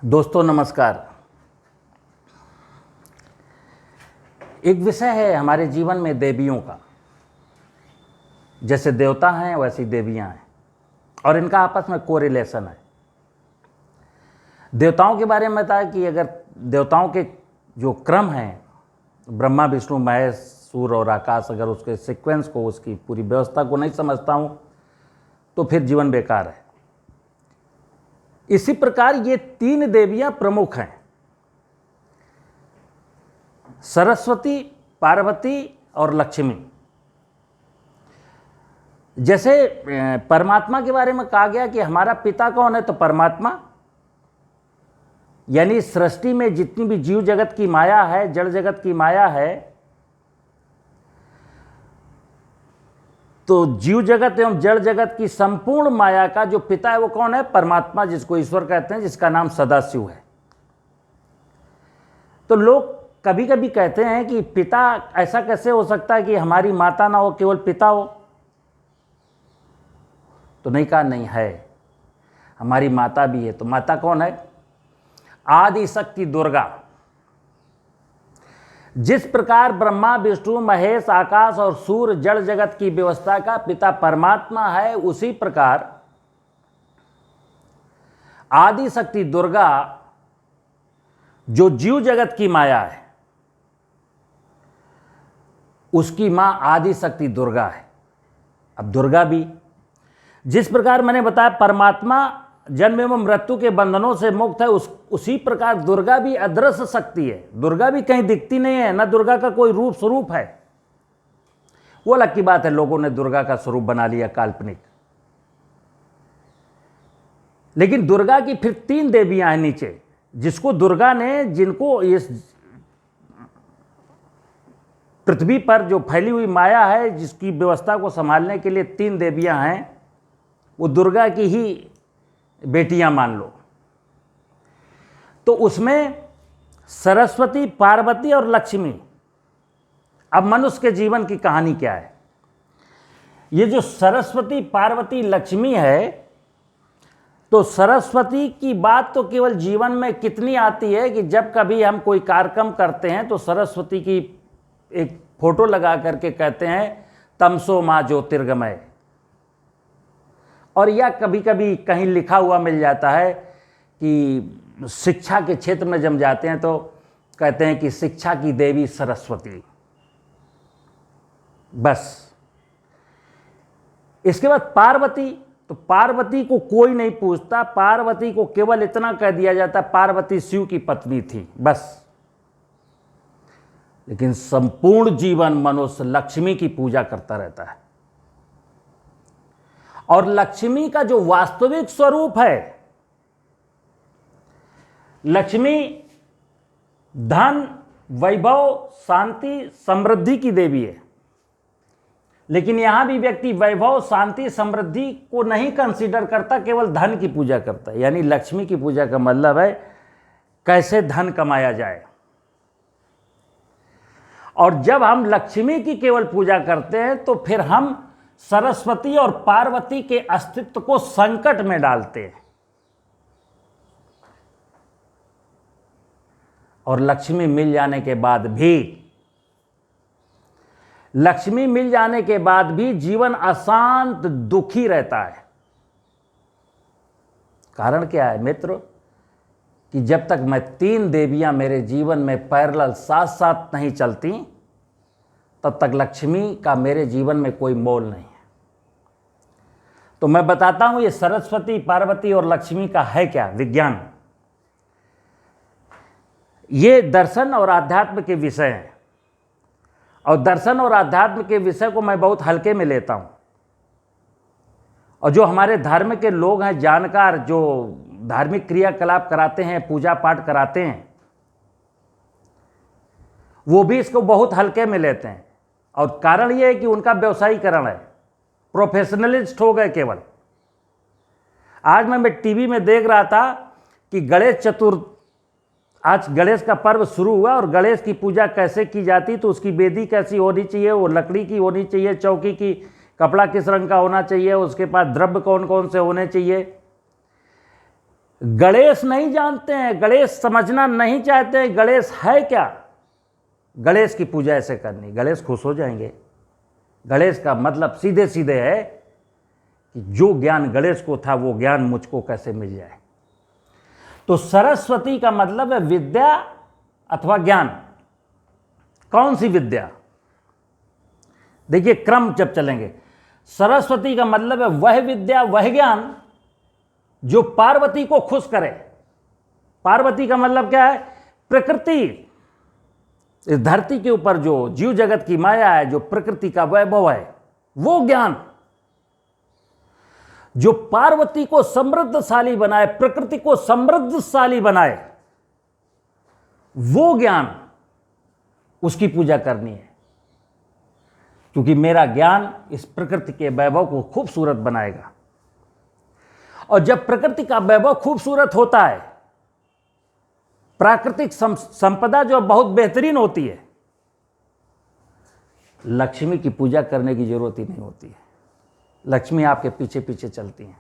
दोस्तों नमस्कार। एक विषय है हमारे जीवन में देवियों का। जैसे देवता हैं वैसी देवियां हैं और इनका आपस में कोरिलेशन है। देवताओं के बारे में बताया कि अगर देवताओं के जो क्रम हैं ब्रह्मा विष्णु महेश सूर्य और आकाश, अगर उसके सीक्वेंस को, उसकी पूरी व्यवस्था को नहीं समझता हूँ तो फिर जीवन बेकार है। इसी प्रकार ये तीन देवियां प्रमुख हैं, सरस्वती, पार्वती और लक्ष्मी। जैसे परमात्मा के बारे में कहा गया कि हमारा पिता कौन है, तो परमात्मा यानी सृष्टि में जितनी भी जीव जगत की माया है, जड़ जगत की माया है, तो जीव जगत एवं जड़ जगत की संपूर्ण माया का जो पिता है वो कौन है? परमात्मा, जिसको ईश्वर कहते हैं, जिसका नाम सदाशिव है। तो लोग कभी कभी कहते हैं कि पिता ऐसा कैसे हो सकता है कि हमारी माता ना हो, केवल पिता हो? तो नहीं, कहा नहीं है, हमारी माता भी है। तो माता कौन है? आदि शक्ति दुर्गा। जिस प्रकार ब्रह्मा विष्णु महेश आकाश और सूर्य जड़ जगत की व्यवस्था का पिता परमात्मा है, उसी प्रकार आदि शक्ति दुर्गा जो जीव जगत की माया है, उसकी मां आदि शक्ति दुर्गा है। अब दुर्गा भी जिस प्रकार मैंने बताया परमात्मा जन्म एवं मृत्यु के बंधनों से मुक्त है, उसी प्रकार दुर्गा भी अदृश्य शक्ति है। दुर्गा भी कहीं दिखती नहीं है, ना दुर्गा का कोई रूप स्वरूप है। वो अलग की बात है, लोगों ने दुर्गा का स्वरूप बना लिया काल्पनिक। लेकिन दुर्गा की फिर तीन देवियां हैं नीचे, जिसको दुर्गा ने, जिनको इस पृथ्वी पर जो फैली हुई माया है, जिसकी व्यवस्था को संभालने के लिए तीन देवियां हैं, वो दुर्गा की ही बेटियां मान लो। तो उसमें सरस्वती, पार्वती और लक्ष्मी। अब मनुष्य के जीवन की कहानी क्या है? ये जो सरस्वती पार्वती लक्ष्मी है, तो सरस्वती की बात तो केवल जीवन में कितनी आती है कि जब कभी हम कोई कार्यक्रम करते हैं तो सरस्वती की एक फोटो लगा करके कहते हैं तमसो मां ज्योतिर्गमय। और या कभी कभी कहीं लिखा हुआ मिल जाता है कि शिक्षा के क्षेत्र में जम जाते हैं तो कहते हैं कि शिक्षा की देवी सरस्वती। बस। इसके बाद पार्वती, तो पार्वती को कोई नहीं पूछता, पार्वती को केवल इतना कह दिया जाता पार्वती शिव की पत्नी थी, बस। लेकिन संपूर्ण जीवन मनुष्य लक्ष्मी की पूजा करता रहता है। और लक्ष्मी का जो वास्तविक स्वरूप है, लक्ष्मी धन, वैभव, शांति, समृद्धि की देवी है। लेकिन यहां भी व्यक्ति वैभव, शांति, समृद्धि को नहीं कंसीडर करता, केवल धन की पूजा करता है। यानी लक्ष्मी की पूजा का मतलब है कैसे धन कमाया जाए। और जब हम लक्ष्मी की केवल पूजा करते हैं तो फिर हम सरस्वती और पार्वती के अस्तित्व को संकट में डालते हैं। और लक्ष्मी मिल जाने के बाद भी जीवन अशांत, दुखी रहता है। कारण क्या है मित्र? कि जब तक मैं तीन देवियां मेरे जीवन में पैरेलल साथ साथ नहीं चलती, तब तक लक्ष्मी का मेरे जीवन में कोई मोल नहीं है। तो मैं बताता हूं ये सरस्वती, पार्वती और लक्ष्मी का है क्या विज्ञान। ये दर्शन और आध्यात्म के विषय हैं, और दर्शन और आध्यात्म के विषय को मैं बहुत हल्के में लेता हूं। और जो हमारे धर्म के लोग हैं, जानकार, जो धार्मिक क्रियाकलाप कराते हैं, पूजा पाठ कराते हैं, वो भी इसको बहुत हल्के में लेते हैं। और कारण ये है कि उनका व्यवसायीकरण है, प्रोफेशनलिस्ट हो गए केवल। आज मैं टीवी में देख रहा था कि आज गणेश का पर्व शुरू हुआ और गणेश की पूजा कैसे की जाती, तो उसकी वेदी कैसी होनी चाहिए, वो लकड़ी की होनी चाहिए, चौकी की, कपड़ा किस रंग का होना चाहिए, उसके पास द्रव्य कौन कौन से होने चाहिए। गणेश नहीं जानते हैं, गणेश समझना नहीं चाहते हैं गणेश है क्या। गणेश की पूजा ऐसे करनी, गणेश खुश हो जाएंगे। गणेश का मतलब सीधे सीधे है कि जो ज्ञान गणेश को था वो ज्ञान मुझको कैसे मिल जाए। तो सरस्वती का मतलब है विद्या अथवा ज्ञान। कौन सी विद्या? देखिए क्रम जब चलेंगे, सरस्वती का मतलब है वह विद्या वह ज्ञान जो पार्वती को खुश करे। पार्वती का मतलब क्या है? प्रकृति, इस धरती के ऊपर जो जीव जगत की माया है, जो प्रकृति का वैभव है, वो ज्ञान जो पार्वती को समृद्धशाली बनाए, प्रकृति को समृद्धशाली बनाए, वो ज्ञान, उसकी पूजा करनी है। क्योंकि मेरा ज्ञान इस प्रकृति के वैभव को खूबसूरत बनाएगा। और जब प्रकृति का वैभव खूबसूरत होता है, प्राकृतिक संपदा जो बहुत बेहतरीन होती है, लक्ष्मी की पूजा करने की जरूरत ही नहीं होती है। लक्ष्मी आपके पीछे पीछे चलती हैं।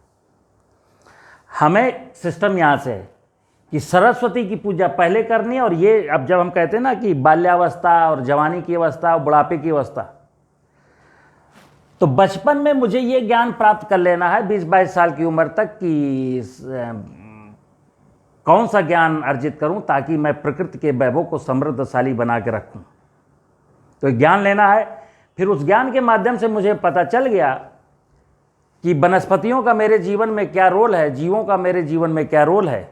हमें सिस्टम यहां से है कि सरस्वती की पूजा पहले करनी है। और ये अब जब हम कहते हैं ना कि बाल्यावस्था और जवानी की अवस्था और बुढ़ापे की अवस्था, तो बचपन में मुझे ये ज्ञान प्राप्त कर लेना है 20-22 साल की उम्र तक कि कौन सा ज्ञान अर्जित करूं ताकि मैं प्रकृति के वैभव को समृद्धशाली बना के रखूं। तो ज्ञान लेना है। फिर उस ज्ञान के माध्यम से मुझे पता चल गया कि वनस्पतियों का मेरे जीवन में क्या रोल है, जीवों का मेरे जीवन में क्या रोल है।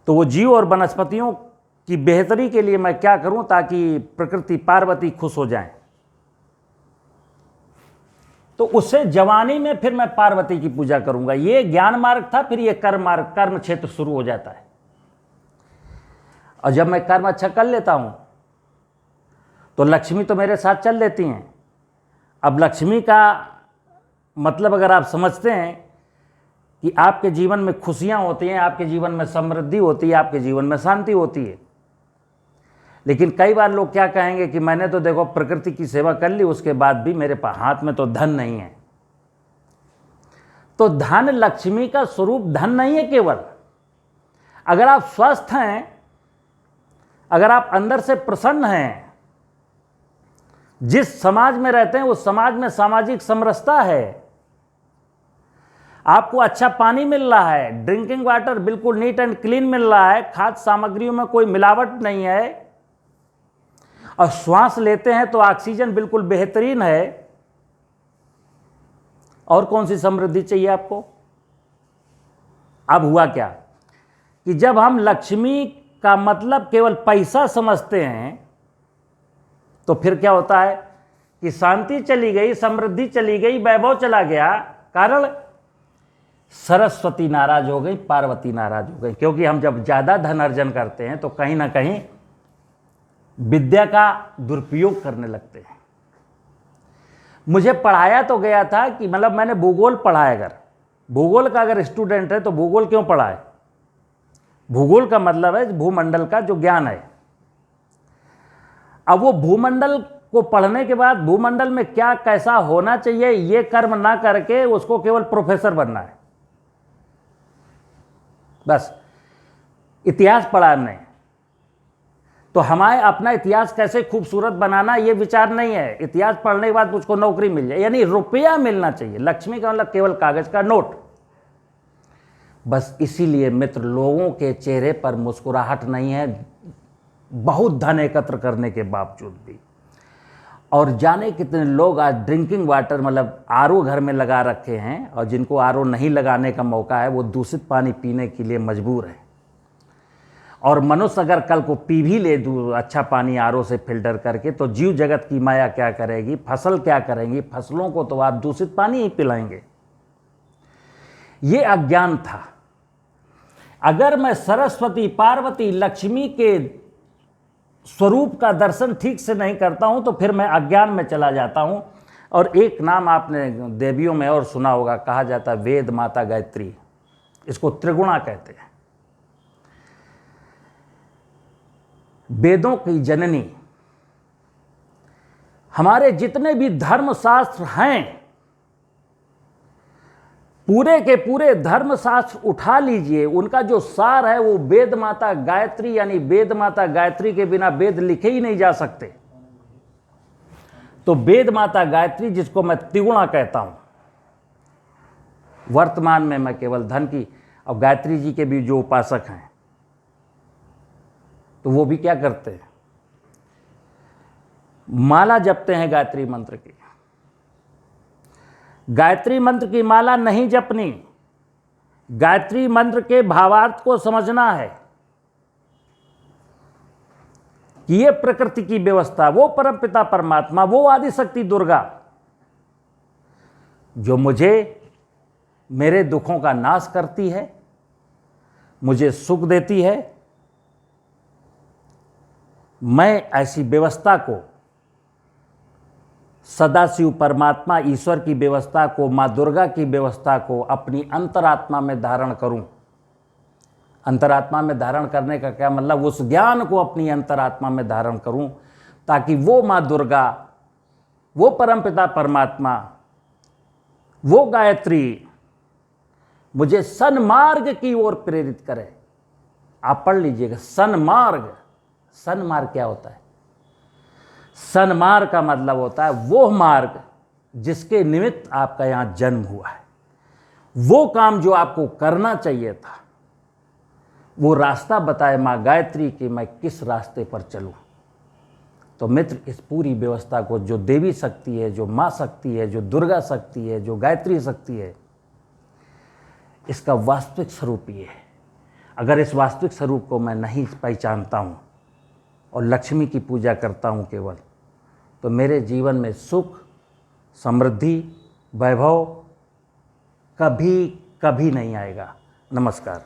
तो वो जीव और वनस्पतियों की बेहतरी के लिए मैं क्या करूं ताकि प्रकृति पार्वती खुश हो जाए। तो उससे जवानी में फिर मैं पार्वती की पूजा करूंगा। ये ज्ञान मार्ग था। फिर ये कर्म मार्ग, कर्म क्षेत्र शुरू हो जाता है। और जब मैं कर्म अच्छा कर लेता हूं तो लक्ष्मी तो मेरे साथ चल देती हैं। अब लक्ष्मी का मतलब अगर आप समझते हैं कि आपके जीवन में खुशियां होती हैं, आपके जीवन में समृद्धि होती है, आपके जीवन में शांति होती है। लेकिन कई बार लोग क्या कहेंगे कि मैंने तो देखो प्रकृति की सेवा कर ली, उसके बाद भी मेरे हाथ में तो धन नहीं है। तो धन, लक्ष्मी का स्वरूप धन नहीं है केवल। अगर आप स्वस्थ हैं, अगर आप अंदर से प्रसन्न हैं, जिस समाज में रहते हैं उस समाज में सामाजिक समरसता है, आपको अच्छा पानी मिल रहा है, ड्रिंकिंग वाटर बिल्कुल नीट एंड क्लीन मिल रहा है, खाद्य सामग्रियों में कोई मिलावट नहीं है, और श्वास लेते हैं तो ऑक्सीजन बिल्कुल बेहतरीन है, और कौन सी समृद्धि चाहिए आपको? अब हुआ क्या कि जब हम लक्ष्मी का मतलब केवल पैसा समझते हैं तो फिर क्या होता है कि शांति चली गई, समृद्धि चली गई, वैभव चला गया। कारण सरस्वती नाराज हो गई, पार्वती नाराज हो गई। क्योंकि हम जब ज्यादा धन अर्जन करते हैं तो कहीं ना कहीं विद्या का दुरुपयोग करने लगते हैं। मुझे पढ़ाया तो गया था कि मतलब मैंने भूगोल पढ़ा है। अगर भूगोल का अगर स्टूडेंट है तो भूगोल क्यों पढ़ा है? भूगोल का मतलब है भूमंडल का जो ज्ञान है। अब वो भूमंडल को पढ़ने के बाद भूमंडल में क्या कैसा होना चाहिए ये कर्म ना करके उसको केवल प्रोफेसर बनना है, बस इतिहास पढ़ा हमने। तो हमारे अपना इतिहास कैसे खूबसूरत बनाना ये विचार नहीं है। इतिहास पढ़ने के बाद मुझको नौकरी मिल जाए, यानी रुपया मिलना चाहिए। लक्ष्मी का मतलब केवल कागज का नोट। बस इसीलिए मित्र, लोगों के चेहरे पर मुस्कुराहट नहीं है, बहुत धन एकत्र करने के बावजूद भी। और जाने कितने लोग आज ड्रिंकिंग वाटर मतलब आरओ घर में लगा रखे हैं, और जिनको आरओ नहीं लगाने का मौका है वो दूषित पानी पीने के लिए मजबूर है। और मनुष्य अगर कल को पी भी ले अच्छा पानी आरओ से फिल्टर करके, तो जीव जगत की माया क्या करेगी, फसल क्या करेंगी? फसलों को तो आप दूषित पानी ही पिलाएंगे। ये अज्ञान था। अगर मैं सरस्वती, पार्वती, लक्ष्मी के स्वरूप का दर्शन ठीक से नहीं करता हूं तो फिर मैं अज्ञान में चला जाता हूं। और एक नाम आपने देवियों में और सुना होगा, कहा जाता है वेद माता गायत्री। इसको त्रिगुणा कहते हैं, वेदों की जननी। हमारे जितने भी धर्मशास्त्र हैं पूरे के पूरे धर्मशास्त्र उठा लीजिए, उनका जो सार है वो वेद माता गायत्री, यानी वेद माता गायत्री के बिना वेद लिखे ही नहीं जा सकते। तो वेद माता गायत्री, जिसको मैं त्रिगुणा कहता हूं, वर्तमान में मैं केवल धन की, और गायत्री जी के भी जो उपासक हैं तो वो भी क्या करते हैं, माला जपते हैं गायत्री मंत्र की। गायत्री मंत्र की माला नहीं जपनी, गायत्री मंत्र के भावार्थ को समझना है कि ये प्रकृति की व्यवस्था, वो परमपिता परमात्मा, वो आदिशक्ति दुर्गा जो मुझे मेरे दुखों का नाश करती है, मुझे सुख देती है। मैं ऐसी व्यवस्था को, सदाशिव परमात्मा ईश्वर की व्यवस्था को, माँ दुर्गा की व्यवस्था को अपनी अंतरात्मा में धारण करूं। अंतरात्मा में धारण करने का क्या मतलब, उस ज्ञान को अपनी अंतरात्मा में धारण करूं, ताकि वो माँ दुर्गा, वो परमपिता परमात्मा, वो गायत्री मुझे सन्मार्ग की ओर प्रेरित करे। आप पढ़ लीजिएगा, सन्मार्ग। सन्मार्ग क्या होता है? सन्मार्ग का मतलब होता है वो मार्ग जिसके निमित्त आपका यहां जन्म हुआ है, वो काम जो आपको करना चाहिए था, वो रास्ता बताए मां गायत्री कि मैं किस रास्ते पर चलूं। तो मित्र, इस पूरी व्यवस्था को, जो देवी शक्ति है, जो मां शक्ति है, जो दुर्गा शक्ति है, जो गायत्री शक्ति है, इसका वास्तविक स्वरूप ये है। अगर इस वास्तविक स्वरूप को मैं नहीं पहचानता हूँ और लक्ष्मी की पूजा करता हूँ केवल, तो मेरे जीवन में सुख, समृद्धि, वैभव कभी कभी नहीं आएगा। नमस्कार।